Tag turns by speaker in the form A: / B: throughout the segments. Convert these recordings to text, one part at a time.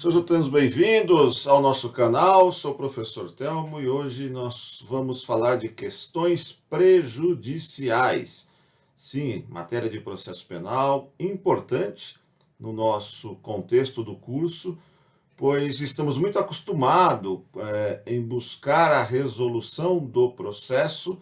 A: Sejam todos bem-vindos ao nosso canal, sou o professor Telmo e hoje nós vamos falar de questões prejudiciais. Sim, matéria de processo penal, importante no nosso contexto do curso, pois estamos muito acostumados em buscar a resolução do processo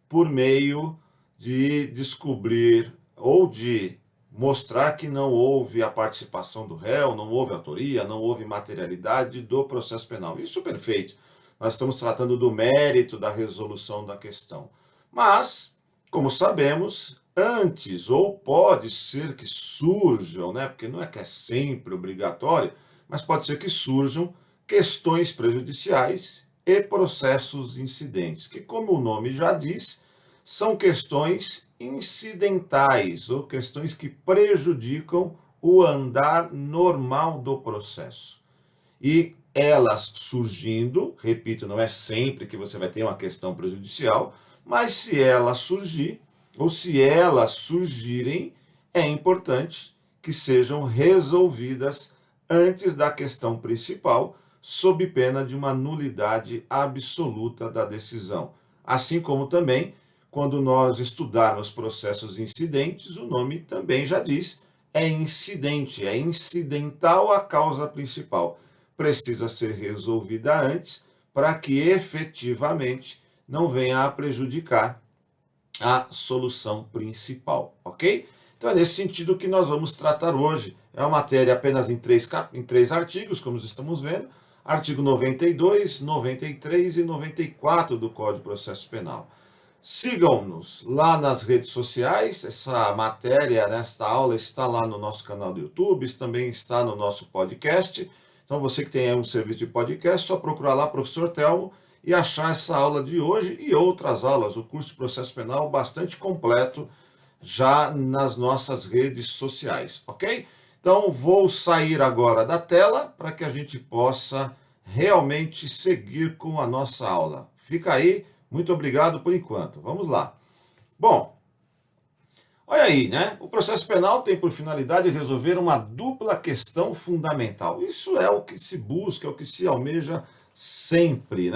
A: por meio de descobrir ou de mostrar que não houve a participação do réu, não houve autoria, não houve materialidade do processo penal. Isso perfeito. Nós estamos tratando do mérito da resolução da questão. Mas, como sabemos, antes, ou pode ser que surjam, porque não é que é sempre obrigatório, mas pode ser que surjam questões prejudiciais e processos incidentes, que, como o nome já diz, são questões incidentais ou questões que prejudicam o andar normal do processo. E elas surgindo, repito, não é sempre que você vai ter uma questão prejudicial, mas se ela surgir, ou se elas surgirem, é importante que sejam resolvidas antes da questão principal, sob pena de uma nulidade absoluta da decisão. Assim como também, quando nós estudarmos processos incidentes, o nome também já diz, é incidente, é incidental à causa principal. Precisa ser resolvida antes para que efetivamente não venha a prejudicar a solução principal, ok? Então é nesse sentido que nós vamos tratar hoje. É uma matéria apenas em três artigos, como estamos vendo, artigo 92, 93 e 94 do Código de Processo Penal. Sigam-nos lá nas redes sociais, essa matéria, esta aula está lá no nosso canal do YouTube, também está no nosso podcast. Então você que tem um serviço de podcast, só procurar lá Professor Telmo e achar essa aula de hoje e outras aulas, o curso de Processo Penal bastante completo já nas nossas redes sociais, ok? Então vou sair agora da tela para que a gente possa realmente seguir com a nossa aula. Fica aí. Muito obrigado por enquanto. Vamos lá. Bom, olha aí, O processo penal tem por finalidade resolver uma dupla questão fundamental. Isso é o que se busca, é o que se almeja sempre,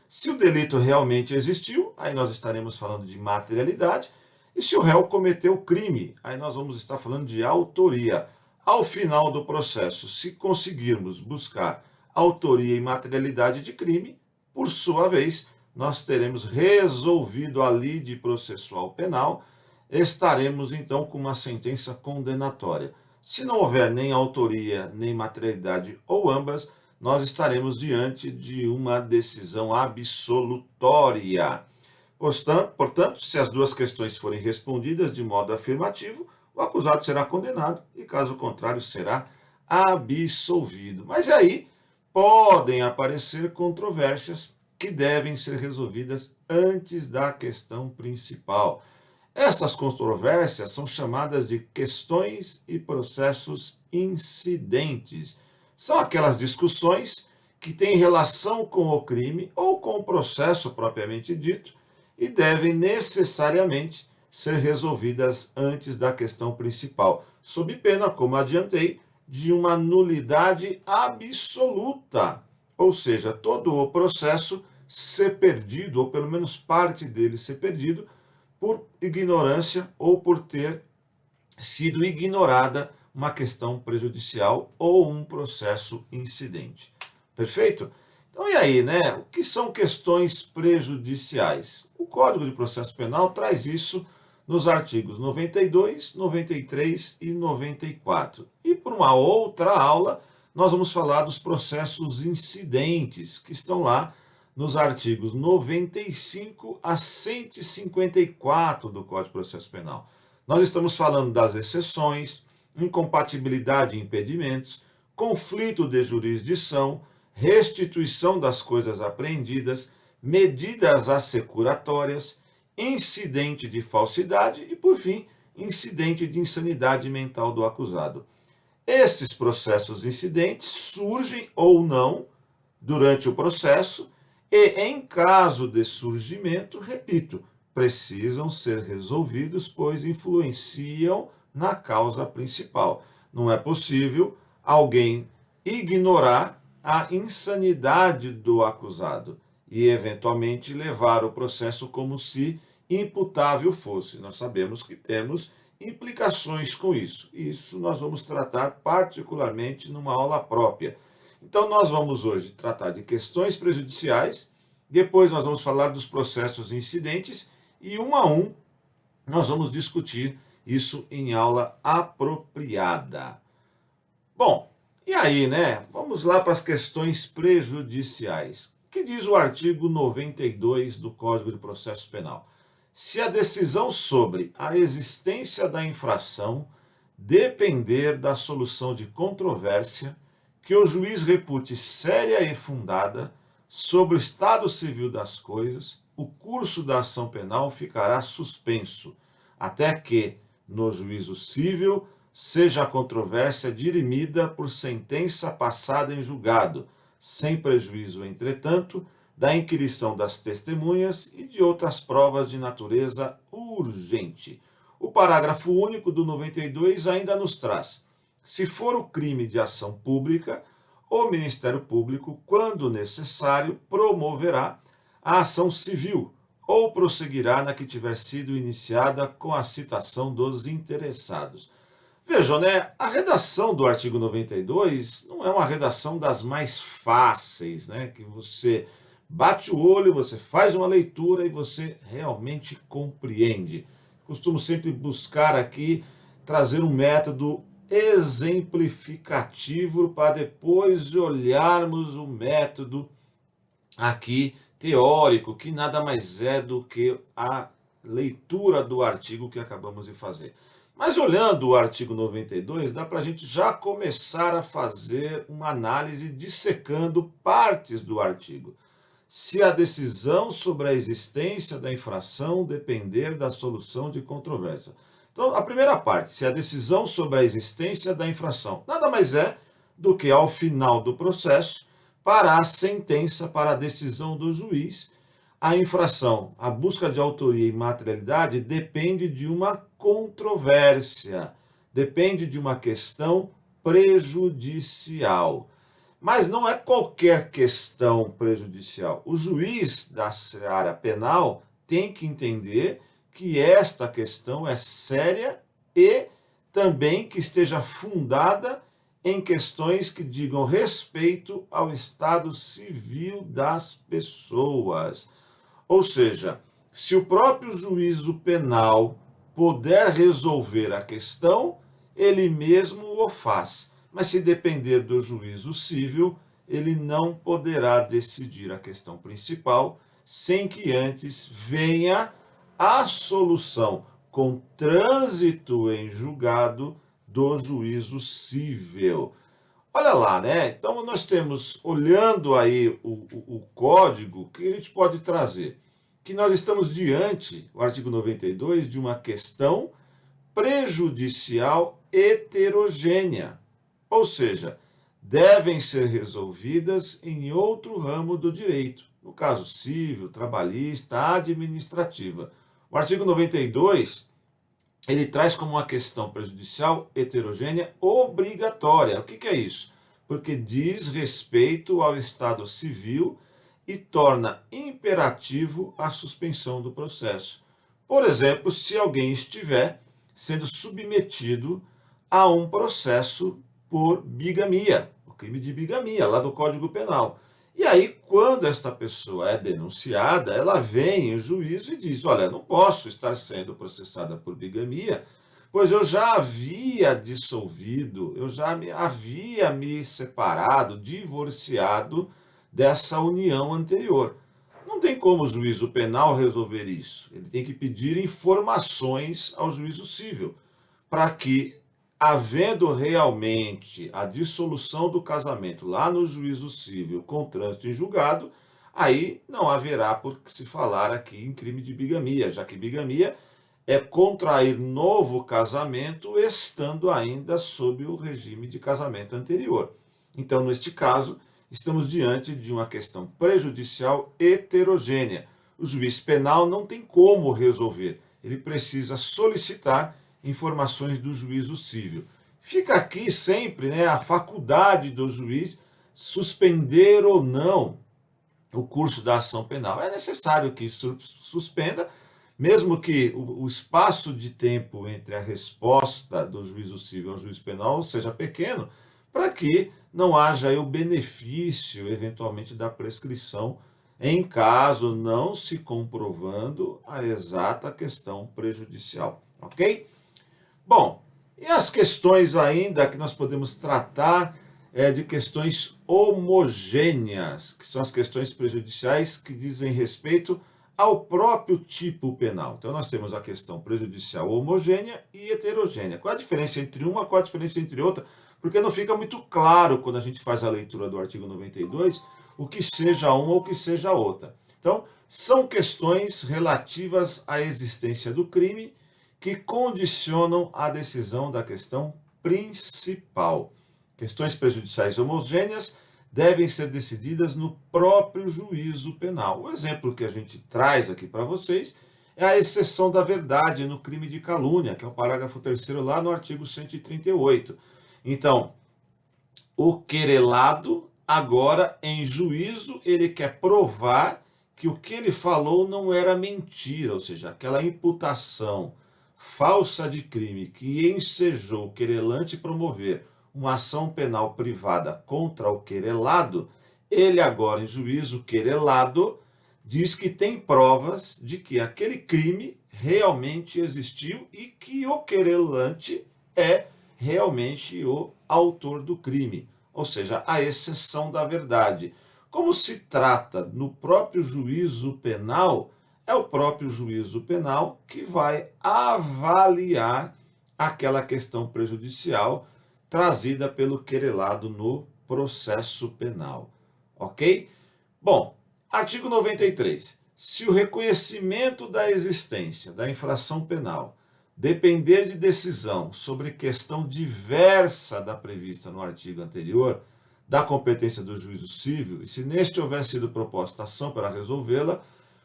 A: Se o delito realmente existiu, aí nós estaremos falando de materialidade. E se o réu cometeu o crime, aí nós vamos estar falando de autoria. Ao final do processo, se conseguirmos buscar autoria e materialidade de crime, por sua vez, nós teremos resolvido a lide processual penal, estaremos então com uma sentença condenatória. Se não houver nem autoria, nem materialidade ou ambas, nós estaremos diante de uma decisão absolutória. Portanto, se as duas questões forem respondidas de modo afirmativo, o acusado será condenado e, caso contrário, será absolvido. Mas aí podem aparecer controvérsias que devem ser resolvidas antes da questão principal. Estas controvérsias são chamadas de questões e processos incidentes. São aquelas discussões que têm relação com o crime ou com o processo propriamente dito e devem necessariamente ser resolvidas antes da questão principal, sob pena, como adiantei, de uma nulidade absoluta. Ou seja, todo o processo ser perdido, ou pelo menos parte dele ser perdido, por ignorância ou por ter sido ignorada uma questão prejudicial ou um processo incidente. Perfeito? Então, e aí, O que são questões prejudiciais? O Código de Processo Penal traz isso nos artigos 92, 93 e 94. E por uma outra aula, nós vamos falar dos processos incidentes, que estão lá nos artigos 95 a 154 do Código de Processo Penal. Nós estamos falando das exceções, incompatibilidade e impedimentos, conflito de jurisdição, restituição das coisas apreendidas, medidas assecuratórias, incidente de falsidade e, por fim, incidente de insanidade mental do acusado. Estes processos incidentes surgem ou não durante o processo e, em caso de surgimento, repito, precisam ser resolvidos, pois influenciam na causa principal. Não é possível alguém ignorar a insanidade do acusado e, eventualmente, levar o processo como se imputável fosse. Nós sabemos que temos implicações com isso. Isso nós vamos tratar particularmente numa aula própria. Então, nós vamos hoje tratar de questões prejudiciais, depois nós vamos falar dos processos incidentes e, um a um, nós vamos discutir isso em aula apropriada. Bom, e aí, né? Vamos lá para as questões prejudiciais. O que diz o artigo 92 do Código de Processo Penal? Se a decisão sobre a existência da infração depender da solução de controvérsia que o juiz repute séria e fundada sobre o estado civil das coisas, o curso da ação penal ficará suspenso, até que, no juízo civil, seja a controvérsia dirimida por sentença passada em julgado, sem prejuízo, entretanto, da inquirição das testemunhas e de outras provas de natureza urgente. O parágrafo único do 92 ainda nos traz: se for o crime de ação pública, o Ministério Público, quando necessário, promoverá a ação civil ou prosseguirá na que tiver sido iniciada com a citação dos interessados. Vejam, né? A redação do artigo 92 não é uma redação das mais fáceis, né? Que você bate o olho, você faz uma leitura e você realmente compreende. Costumo sempre buscar aqui trazer um método exemplificativo para depois olharmos o método aqui teórico, que nada mais é do que a leitura do artigo que acabamos de fazer. Mas olhando o artigo 92, dá para a gente já começar a fazer uma análise dissecando partes do artigo. Se a decisão sobre a existência da infração depender da solução de controvérsia. Então, a primeira parte, se a decisão sobre a existência da infração nada mais é do que, ao final do processo, para a sentença, para a decisão do juiz, a infração, a busca de autoria e materialidade depende de uma controvérsia, depende de uma questão prejudicial. Mas não é qualquer questão prejudicial. O juiz da seara penal tem que entender que esta questão é séria e também que esteja fundada em questões que digam respeito ao estado civil das pessoas. Ou seja, se o próprio juízo penal puder resolver a questão, ele mesmo o faz. Mas se depender do juízo civil, ele não poderá decidir a questão principal sem que antes venha a solução com trânsito em julgado do juízo civil. Olha lá, né? Então nós temos, olhando aí o código, que a gente pode trazer? Que nós estamos diante, o artigo 92, de uma questão prejudicial heterogênea. Ou seja, devem ser resolvidas em outro ramo do direito, no caso civil, trabalhista, administrativa. O artigo 92, ele traz como uma questão prejudicial heterogênea obrigatória. O que é isso? Porque diz respeito ao estado civil e torna imperativo a suspensão do processo. Por exemplo, se alguém estiver sendo submetido a um processo por bigamia, o crime de bigamia, lá do Código Penal. E aí, quando esta pessoa é denunciada, ela vem em juízo e diz: olha, não posso estar sendo processada por bigamia, pois eu já havia dissolvido, eu já havia me separado, divorciado dessa união anterior. Não tem como o juízo penal resolver isso. Ele tem que pedir informações ao juízo civil, para que, havendo realmente a dissolução do casamento lá no juízo civil com trânsito em julgado, aí não haverá por que se falar aqui em crime de bigamia, já que bigamia é contrair novo casamento estando ainda sob o regime de casamento anterior. Então, neste caso, estamos diante de uma questão prejudicial heterogênea. O juiz penal não tem como resolver, ele precisa solicitar informações do juízo civil. Fica aqui sempre, né, a faculdade do juiz suspender ou não o curso da ação penal. É necessário que suspenda, mesmo que o espaço de tempo entre a resposta do juízo civil ao juízo penal seja pequeno, para que não haja aí o benefício, eventualmente, da prescrição, em caso não se comprovando a exata questão prejudicial, ok? Bom, e as questões ainda que nós podemos tratar de questões homogêneas, que são as questões prejudiciais que dizem respeito ao próprio tipo penal. Então, nós temos a questão prejudicial homogênea e heterogênea. Qual a diferença entre uma, qual a diferença entre outra? Porque não fica muito claro, quando a gente faz a leitura do artigo 92, o que seja uma ou o que seja outra. Então, são questões relativas à existência do crime que condicionam a decisão da questão principal. Questões prejudiciais homogêneas devem ser decididas no próprio juízo penal. O exemplo que a gente traz aqui para vocês é a exceção da verdade no crime de calúnia, que é o parágrafo 3º lá no artigo 138. Então, o querelado, agora, em juízo, ele quer provar que o que ele falou não era mentira, ou seja, aquela imputação falsa de crime que ensejou o querelante promover uma ação penal privada contra o querelado, ele agora, em juízo, querelado, diz que tem provas de que aquele crime realmente existiu e que o querelante é realmente o autor do crime, ou seja, a exceção da verdade. Como se trata no próprio juízo penal, é o próprio juízo penal que vai avaliar aquela questão prejudicial trazida pelo querelado no processo penal. Ok? Bom, artigo 93. Se o reconhecimento da existência da infração penal depender de decisão sobre questão diversa da prevista no artigo anterior, da competência do juízo civil, e se neste houver sido proposta ação para resolvê-la,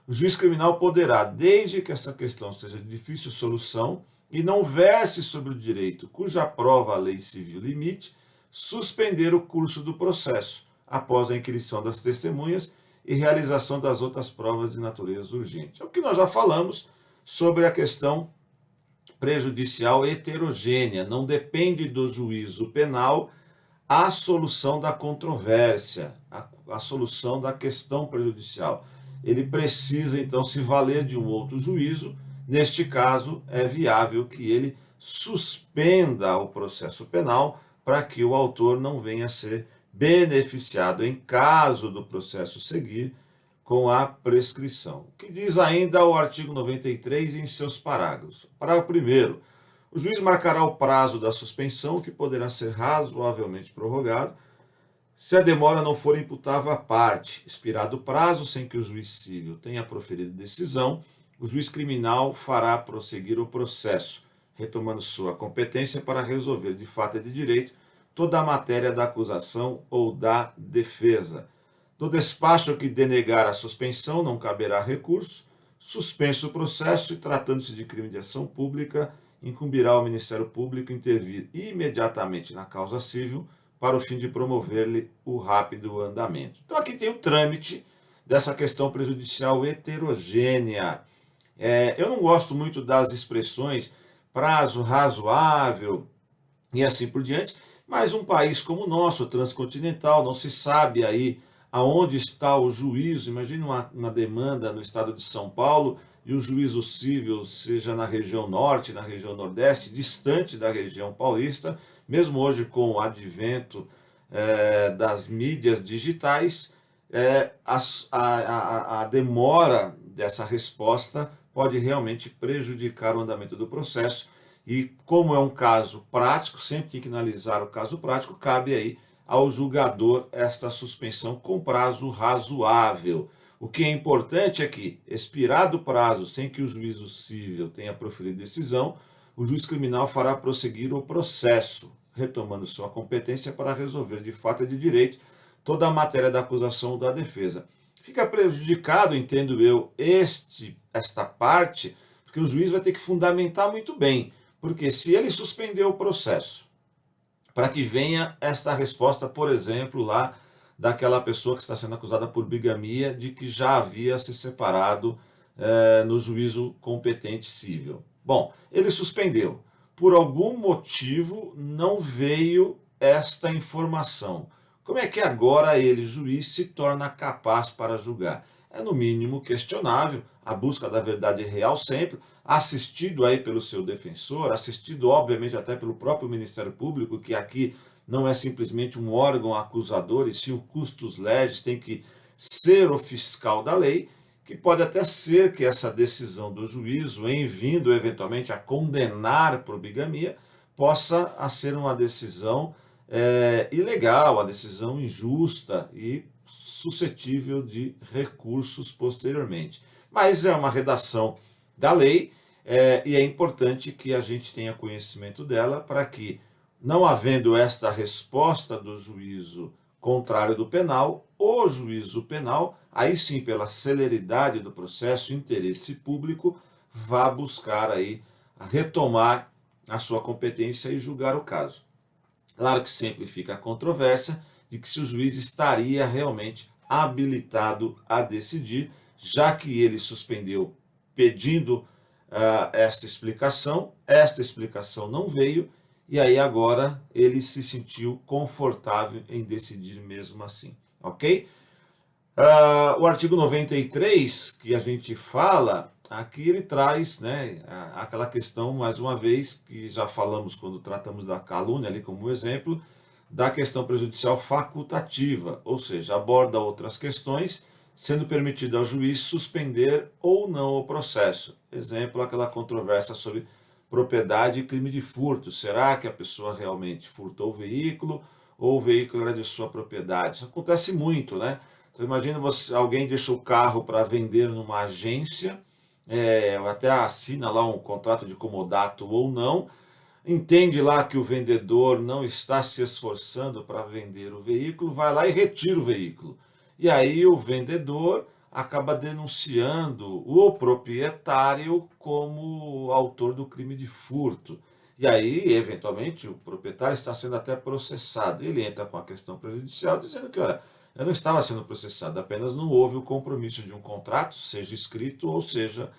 A: o juiz criminal poderá, desde que essa questão seja de difícil solução e não verse sobre o direito cuja prova a lei civil limite, suspender o curso do processo, após a inquirição das testemunhas e realização das outras provas de natureza urgente. É o que nós já falamos sobre a questão prejudicial heterogênea. Não depende do juízo penal a solução da controvérsia, a solução da questão prejudicial. Ele precisa, então, se valer de um outro juízo. Neste caso, é viável que ele suspenda o processo penal para que o autor não venha a ser beneficiado em caso do processo seguir com a prescrição. O que diz ainda o artigo 93 em seus parágrafos? Parágrafo 1º. O juiz marcará o prazo da suspensão, que poderá ser razoavelmente prorrogado, se a demora não for imputável à parte. Expirado o prazo sem que o juiz civil tenha proferido decisão, o juiz criminal fará prosseguir o processo, retomando sua competência para resolver de fato e de direito toda a matéria da acusação ou da defesa. Do despacho que denegar a suspensão, não caberá recurso. Suspenso o processo e, tratando-se de crime de ação pública, incumbirá ao Ministério Público intervir imediatamente na causa civil para o fim de promover-lhe o rápido andamento. Então, aqui tem o trâmite dessa questão prejudicial heterogênea. Eu não gosto muito das expressões prazo razoável e assim por diante, mas um país como o nosso, transcontinental, não se sabe aí aonde está o juízo. Imagine uma demanda no estado de São Paulo e o juízo civil seja na região norte, na região nordeste, distante da região paulista. Mesmo hoje, com o advento das mídias digitais, a demora dessa resposta pode realmente prejudicar o andamento do processo. E como é um caso prático, sempre tem que analisar o caso prático, cabe aí ao julgador esta suspensão com prazo razoável. O que é importante é que, expirado o prazo sem que o juízo civil tenha proferido decisão, o juiz criminal fará prosseguir o processo, retomando sua competência para resolver de fato e de direito toda a matéria da acusação ou da defesa. Fica prejudicado, entendo eu, esta parte, porque o juiz vai ter que fundamentar muito bem, porque se ele suspendeu o processo, para que venha esta resposta, por exemplo, lá daquela pessoa que está sendo acusada por bigamia, de que já havia se separado no juízo competente cível. Bom, ele suspendeu. Por algum motivo não veio esta informação. Como é que agora ele, juiz, se torna capaz para julgar? É no mínimo questionável, a busca da verdade real sempre, assistido aí pelo seu defensor, assistido obviamente até pelo próprio Ministério Público, que aqui não é simplesmente um órgão acusador, e sim o custos legis, tem que ser o fiscal da lei, que pode até ser que essa decisão do juízo, em vindo eventualmente a condenar por bigamia, possa ser uma decisão ilegal, uma decisão injusta e suscetível de recursos posteriormente. Mas é uma redação da lei e é importante que a gente tenha conhecimento dela para que, não havendo esta resposta do juízo contrário do penal, o juízo penal, aí sim pela celeridade do processo, interesse público, vá buscar aí retomar a sua competência e julgar o caso. Claro que sempre fica a controvérsia de que se o juiz estaria realmente habilitado a decidir, já que ele suspendeu pedindo esta explicação não veio, e aí agora ele se sentiu confortável em decidir mesmo assim, ok? O artigo 93, que a gente fala, aqui ele traz, né, aquela questão, mais uma vez, que já falamos quando tratamos da calúnia, ali como exemplo, da questão prejudicial facultativa, ou seja, aborda outras questões, sendo permitido ao juiz suspender ou não o processo. Exemplo, aquela controvérsia sobre propriedade e crime de furto. Será que a pessoa realmente furtou o veículo ou o veículo era de sua propriedade? Isso acontece muito, né? Então, imagina alguém deixa o carro para vender numa agência, até assina lá um contrato de comodato ou não, entende lá que o vendedor não está se esforçando para vender o veículo, vai lá e retira o veículo. E aí o vendedor acaba denunciando o proprietário como autor do crime de furto. E aí, eventualmente, o proprietário está sendo até processado. Ele entra com a questão prejudicial dizendo que, olha, eu não estava sendo processado, apenas não houve o compromisso de um contrato, seja escrito ou seja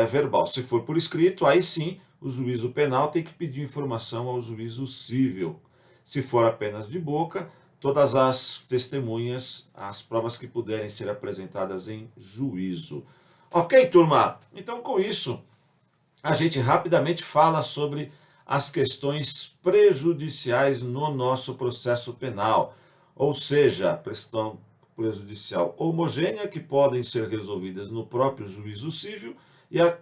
A: verbal. Se for por escrito, aí sim o juízo penal tem que pedir informação ao juízo cível. Se for apenas de boca, todas as testemunhas, as provas que puderem ser apresentadas em juízo. Ok, turma? Então, com isso, a gente rapidamente fala sobre as questões prejudiciais no nosso processo penal, ou seja, a questão prejudicial homogênea, que podem ser resolvidas no próprio juízo civil,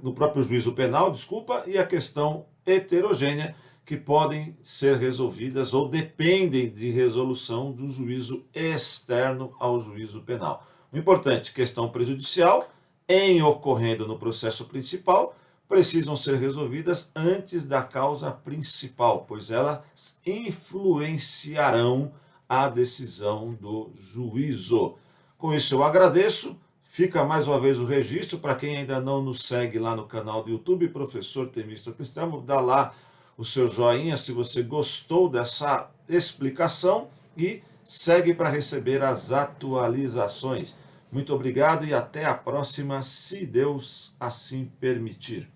A: no próprio juízo penal, desculpa, e a questão heterogênea, que podem ser resolvidas ou dependem de resolução do juízo externo ao juízo penal. O importante, questão prejudicial, em ocorrendo no processo principal, precisam ser resolvidas antes da causa principal, pois elas influenciarão a decisão do juízo. Com isso eu agradeço. Fica mais uma vez o registro para quem ainda não nos segue lá no canal do YouTube, Professor Temístocles Cristão, dá lá o seu joinha se você gostou dessa explicação e segue para receber as atualizações. Muito obrigado e até a próxima, se Deus assim permitir.